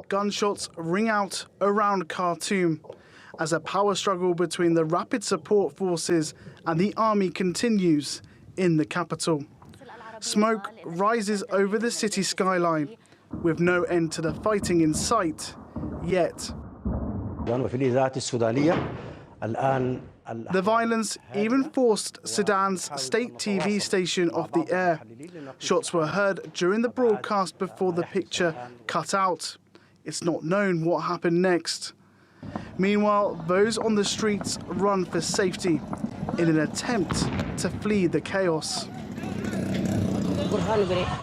gunshots ring out around Khartoum as a power struggle between the rapid support forces and the army continues in the capital. Smoke rises over the city skyline, with no end to the fighting in sight yet. The violence even forced Sudan's State TV station off the air. Shots were heard during the broadcast before the picture cut out. It's not known what happened next. Meanwhile, those on the streets run for safety in an attempt to flee the chaos.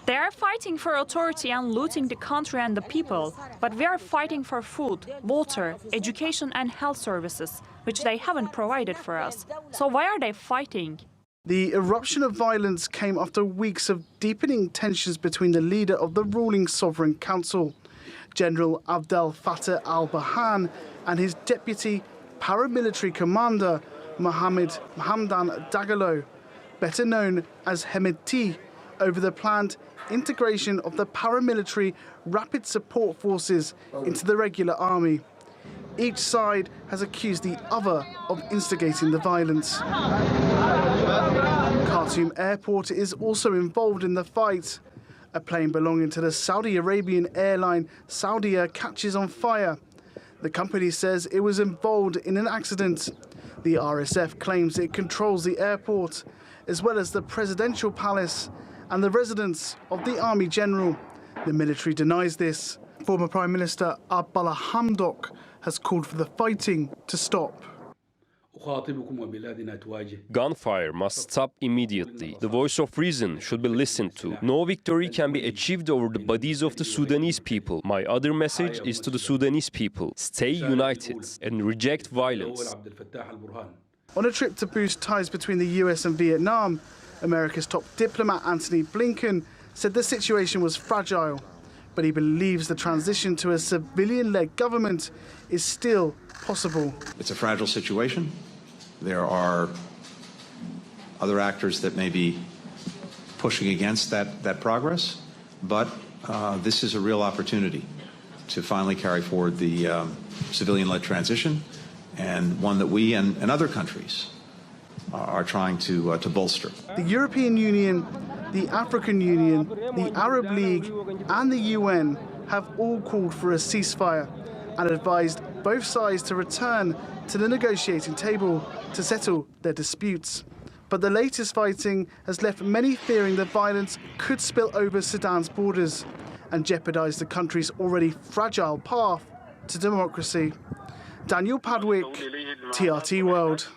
They are fighting for authority and looting the country and the people, but we are fighting for food, water, education and health services, which they haven't provided for us. So why are they fighting? The eruption of violence came after weeks of deepening tensions between the leader of the ruling Sovereign Council, General Abdel Fattah al-Burhan, and his deputy paramilitary commander, Mohammed Hamdan Dagalo, better known as Hemedti, over the planned integration of the paramilitary rapid support forces into the regular army. Each side has accused the other of instigating the violence. Khartoum Airport is also involved in the fight. A plane belonging to the Saudi Arabian airline Saudia catches on fire. The company says it was involved in an accident. The RSF claims it controls the airport, as well as the presidential palace and the residence of the Army General. The military denies this. Former Prime Minister Abdallah Hamdok has called for the fighting to stop. Gunfire must stop immediately. The voice of reason should be listened to. No victory can be achieved over the bodies of the Sudanese people. My other message is to the Sudanese people: stay united and reject violence. On a trip to boost ties between the US and Vietnam, America's top diplomat Antony Blinken said the situation was fragile, but he believes the transition to a civilian-led government is still possible. It's a fragile situation. There are other actors that may be pushing against that progress, but this is a real opportunity to finally carry forward the civilian-led transition, and one that we and other countries are trying to bolster. The European Union, the African Union, the Arab League and the UN have all called for a ceasefire and advised both sides to return to the negotiating table to settle their disputes. But the latest fighting has left many fearing the violence could spill over Sudan's borders and jeopardize the country's already fragile path to democracy. Daniel Padwick, TRT World.